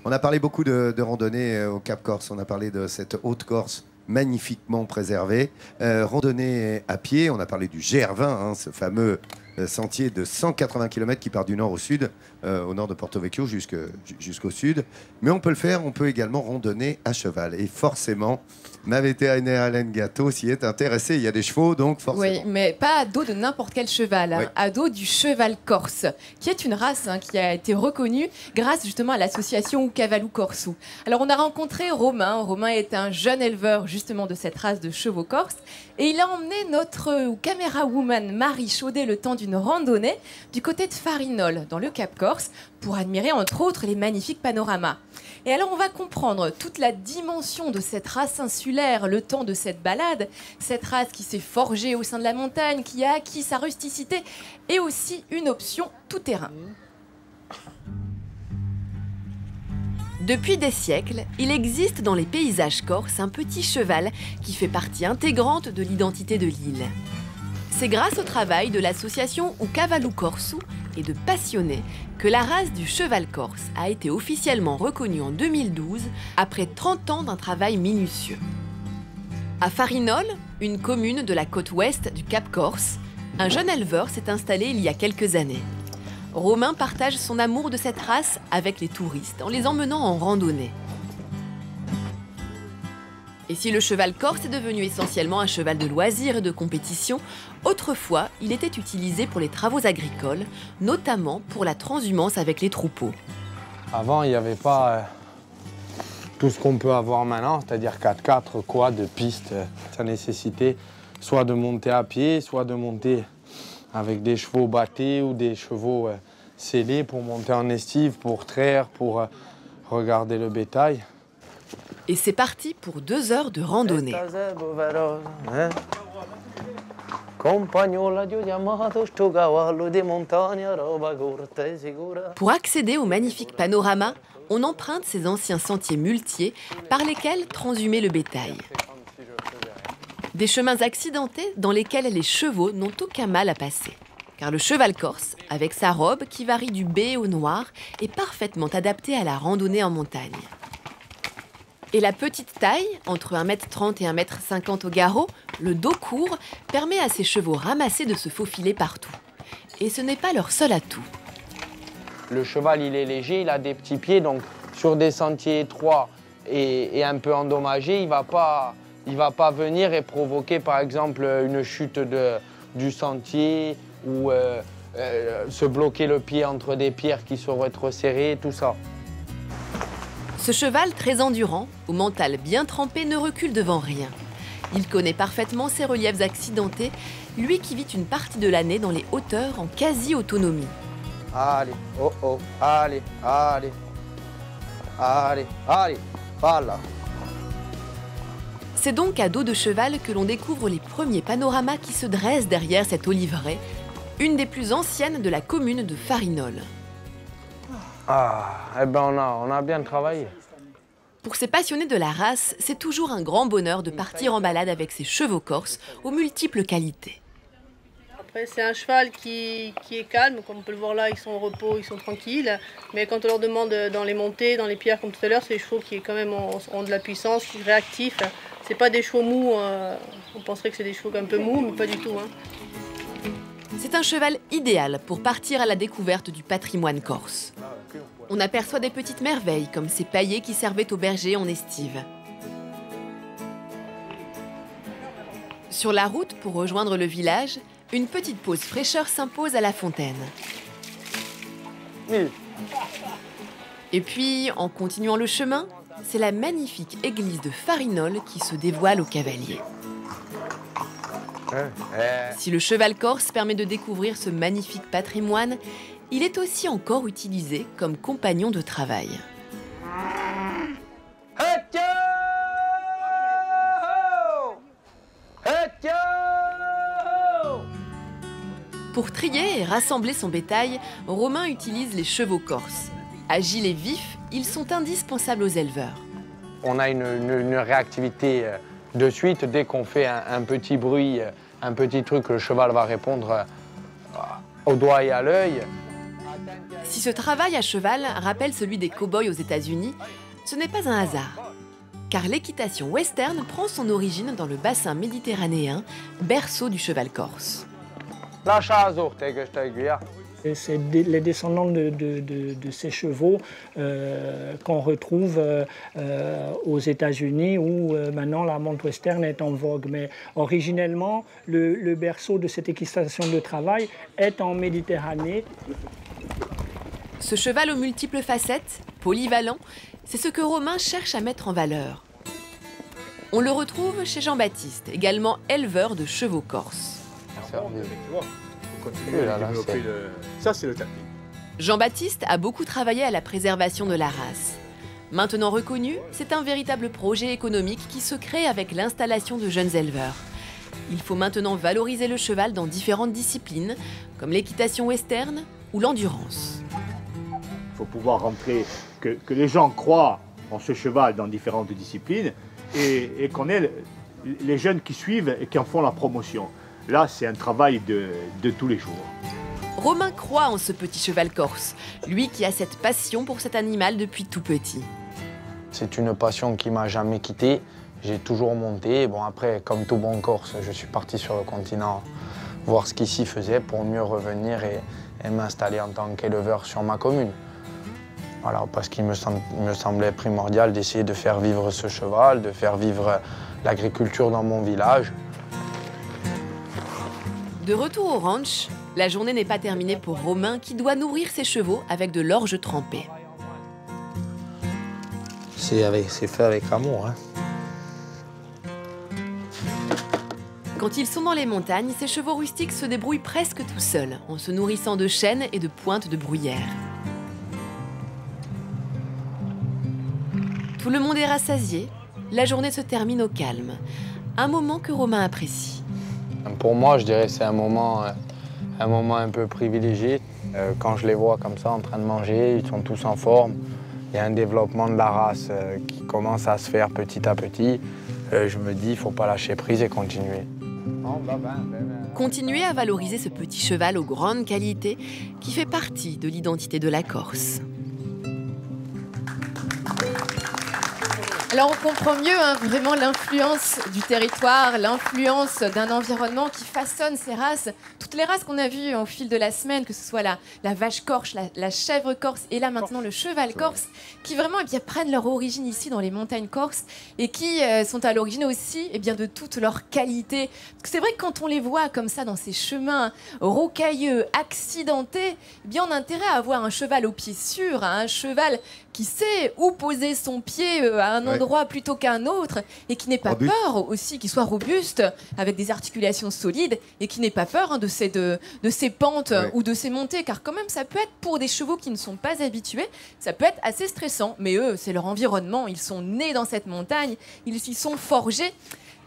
On a parlé beaucoup de randonnée au Cap Corse. On a parlé de cette Haute-Corse magnifiquement préservée. Randonnée à pied, on a parlé du GR20, hein, ce fameux sentier de 180 km qui part du nord au sud, au nord de Porto Vecchio jusqu'au sud. Mais on peut le faire, on peut également randonner à cheval. Et forcément, ma vétérinaire Hélène Gâteau s'y est intéressée. Il y a des chevaux, donc forcément. Oui, mais pas à dos de n'importe quel cheval, hein, Oui. à dos du cheval corse, qui est une race qui a été reconnue grâce justement à l'association Cavallo Corso. Alors on a rencontré Romain. Romain est un jeune éleveur justement de cette race de chevaux corse. Et il a emmené notre caméra woman Marie Chaudet le temps d'une randonnée du côté de Farinol, dans le Cap Corse, pour admirer entre autres les magnifiques panoramas. Et alors on va comprendre toute la dimension de cette race insulaire le temps de cette balade, cette race qui s'est forgée au sein de la montagne, qui a acquis sa rusticité et aussi une option tout-terrain. Depuis des siècles, il existe dans les paysages corses un petit cheval qui fait partie intégrante de l'identité de l'île. C'est grâce au travail de l'association Cavallo Corso et de passionnés que la race du cheval corse a été officiellement reconnue en 2012 après 30 ans d'un travail minutieux. À Farinol, une commune de la côte ouest du Cap Corse, un jeune éleveur s'est installé il y a quelques années. Romain partage son amour de cette race avec les touristes en les emmenant en randonnée. Et si le cheval corse est devenu essentiellement un cheval de loisir et de compétition, autrefois, il était utilisé pour les travaux agricoles, notamment pour la transhumance avec les troupeaux. Avant, il n'y avait pas tout ce qu'on peut avoir maintenant, c'est-à-dire 4x4, quad, pistes. Ça nécessitait soit de monter à pied, soit de monter avec des chevaux battés ou des chevaux scellés pour monter en estive, pour traire, pour regarder le bétail. Et c'est parti pour 2 heures de randonnée. Pour accéder au magnifique panorama, on emprunte ces anciens sentiers muletiers par lesquels transhumer le bétail. Des chemins accidentés dans lesquels les chevaux n'ont aucun mal à passer. Car le cheval corse, avec sa robe qui varie du bai au noir, est parfaitement adapté à la randonnée en montagne. Et la petite taille, entre 1,30 m et 1,50 m au garrot, le dos court, permet à ces chevaux ramassés de se faufiler partout. Et ce n'est pas leur seul atout. Le cheval, il est léger, il a des petits pieds, donc sur des sentiers étroits et un peu endommagés, il va pas venir et provoquer par exemple une chute du sentier ou se bloquer le pied entre des pierres qui sont rétrocérées, tout ça. Ce cheval très endurant, au mental bien trempé, ne recule devant rien. Il connaît parfaitement ses reliefs accidentés, lui qui vit une partie de l'année dans les hauteurs en quasi-autonomie. Allez, oh oh, allez, allez, allez, allez, voilà. C'est donc à dos de cheval que l'on découvre les premiers panoramas qui se dressent derrière cette oliveraie, une des plus anciennes de la commune de Farinol. Ah, eh ben on a bien travaillé. Pour ces passionnés de la race, c'est toujours un grand bonheur de partir en balade avec ces chevaux corses aux multiples qualités. Après, c'est un cheval qui est calme, comme on peut le voir là, ils sont au repos, ils sont tranquilles. Mais quand on leur demande dans les montées, dans les pierres comme tout à l'heure, c'est des chevaux qui quand même ont de la puissance, qui sont réactifs. C'est pas des chevaux mous, on penserait que c'est des chevaux un peu mous, mais pas du tout. C'est un cheval idéal pour partir à la découverte du patrimoine corse. On aperçoit des petites merveilles comme ces paillets qui servaient aux bergers en estive. Sur la route pour rejoindre le village, une petite pause fraîcheur s'impose à la fontaine. Oui. Et puis, en continuant le chemin, c'est la magnifique église de Farinol qui se dévoile aux cavaliers. Si le cheval corse permet de découvrir ce magnifique patrimoine, il est aussi encore utilisé comme compagnon de travail. Pour trier et rassembler son bétail, Romain utilise les chevaux corses. Agiles et vifs, ils sont indispensables aux éleveurs. On a une réactivité de suite. Dès qu'on fait un petit bruit, un petit truc, le cheval va répondre au doigt et à l'œil. Si ce travail à cheval rappelle celui des cow-boys aux États-Unis, ce n'est pas un hasard. Car l'équitation western prend son origine dans le bassin méditerranéen, berceau du cheval corse. C'est les descendants de ces chevaux qu'on retrouve aux États-Unis où maintenant la monte western est en vogue. Mais originellement, le berceau de cette équitation de travail est en Méditerranée. Ce cheval aux multiples facettes, polyvalent, c'est ce que Romain cherche à mettre en valeur. On le retrouve chez Jean-Baptiste, également éleveur de chevaux corses. Ça, c'est le tapis. Jean-Baptiste a beaucoup travaillé à la préservation de la race. Maintenant reconnu, c'est un véritable projet économique qui se crée avec l'installation de jeunes éleveurs. Il faut maintenant valoriser le cheval dans différentes disciplines, comme l'équitation western ou l'endurance. Il faut pouvoir rentrer, que les gens croient en ce cheval dans différentes disciplines et qu'on ait les jeunes qui suivent et qui en font la promotion. Là, c'est un travail de tous les jours. Romain croit en ce petit cheval corse, lui qui a cette passion pour cet animal depuis tout petit. C'est une passion qui m'a jamais quitté. J'ai toujours monté. Bon, après, comme tout bon Corse, je suis parti sur le continent voir ce qu'il s'y faisait pour mieux revenir et m'installer en tant qu'éleveur sur ma commune. Voilà, parce qu'il me semblait primordial d'essayer de faire vivre ce cheval, de faire vivre l'agriculture dans mon village. De retour au ranch, la journée n'est pas terminée pour Romain qui doit nourrir ses chevaux avec de l'orge trempée. C'est fait avec amour, hein. Quand ils sont dans les montagnes, ces chevaux rustiques se débrouillent presque tout seuls, en se nourrissant de chênes et de pointes de bruyère. Tout le monde est rassasié, la journée se termine au calme. Un moment que Romain apprécie. Pour moi, je dirais que c'est un moment un peu privilégié. Quand je les vois comme ça en train de manger, ils sont tous en forme. Il y a un développement de la race qui commence à se faire petit à petit. Je me dis, il ne faut pas lâcher prise et continuer. Continuer à valoriser ce petit cheval aux grandes qualités qui fait partie de l'identité de la Corse. Alors on comprend mieux vraiment l'influence du territoire, l'influence d'un environnement qui façonne ces races. Toutes les races qu'on a vues au fil de la semaine, que ce soit la vache corse, la chèvre corse et là maintenant le cheval corse, qui vraiment prennent leur origine ici dans les montagnes corses et qui sont à l'origine aussi de toutes leurs qualités. Parce que c'est vrai que quand on les voit comme ça dans ces chemins rocailleux, accidentés, on a intérêt à avoir un cheval au pied sûr, un cheval qui sait où poser son pied à un endroit plutôt qu'à un autre et qui n'ait pas peur aussi, qui soit robuste, avec des articulations solides et qui n'ait pas peur de ces pentes ou de ces montées, car quand même ça peut être pour des chevaux qui ne sont pas habitués, ça peut être assez stressant, mais eux c'est leur environnement, ils sont nés dans cette montagne, ils s'y sont forgés.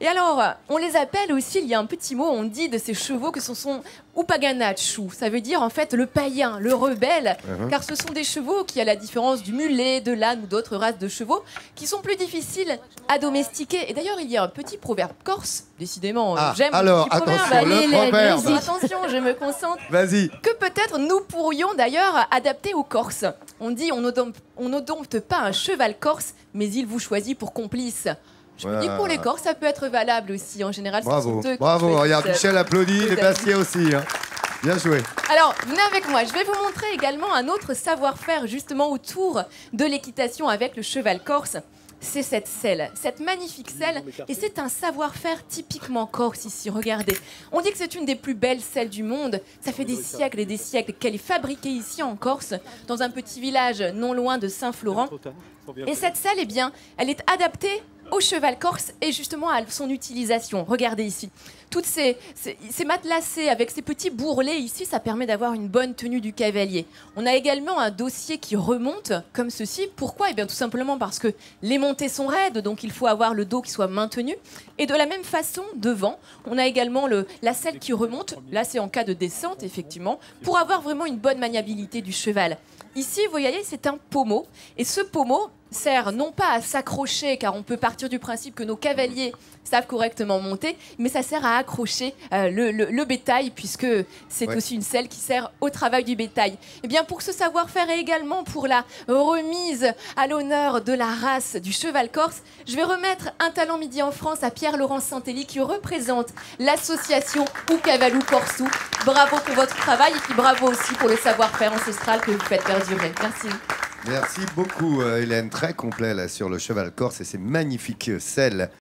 Et alors, on les appelle aussi, il y a un petit mot, on dit de ces chevaux que ce sont upaganachu. Ça veut dire en fait le païen, le rebelle, car ce sont des chevaux qui, à la différence du mulet, de l'âne ou d'autres races de chevaux, qui sont plus difficiles à domestiquer. Et d'ailleurs, il y a un petit proverbe corse, décidément, j'aime alors, les petits attention, le proverbe. Attention, je me concentre. Vas-y. Que peut-être nous pourrions d'ailleurs adapter aux Corses. On dit, on n'adopte pas un cheval corse, mais il vous choisit pour complice. Je me dis que pour les Corses, ça peut être valable aussi. En général, bravo, bravo. Regarde, Michel applaudit, les Bastiais aussi. Hein. Bien joué. Alors, venez avec moi. Je vais vous montrer également un autre savoir-faire justement autour de l'équitation avec le cheval corse. C'est cette selle, cette magnifique selle. Et c'est un savoir-faire typiquement corse ici. Regardez. On dit que c'est une des plus belles selles du monde. Ça fait des siècles et des siècles qu'elle est fabriquée ici en Corse, dans un petit village non loin de Saint-Florent. Et cette selle, elle est adaptée au cheval corse et justement à son utilisation. Regardez ici. Toutes ces matelassés avec ces petits bourrelets ici, ça permet d'avoir une bonne tenue du cavalier. On a également un dossier qui remonte comme ceci. Pourquoi ? Tout simplement parce que les montées sont raides, donc il faut avoir le dos qui soit maintenu. Et de la même façon, devant, on a également la selle qui remonte. Là, c'est en cas de descente, effectivement, pour avoir vraiment une bonne maniabilité du cheval. Ici, vous voyez, c'est un pommeau. Et ce pommeau, sert non pas à s'accrocher, car on peut partir du principe que nos cavaliers savent correctement monter, mais ça sert à accrocher le bétail, puisque c'est aussi une selle qui sert au travail du bétail. Et bien pour ce savoir-faire et également pour la remise à l'honneur de la race du cheval corse, je vais remettre un talent midi en France à Pierre-Laurent Santelli qui représente l'association Oukavalou Korsou. Bravo pour votre travail et puis bravo aussi pour le savoir-faire ancestral que vous faites perdurer. Merci. Merci beaucoup Hélène, très complet là sur le cheval corse et ses magnifiques selles.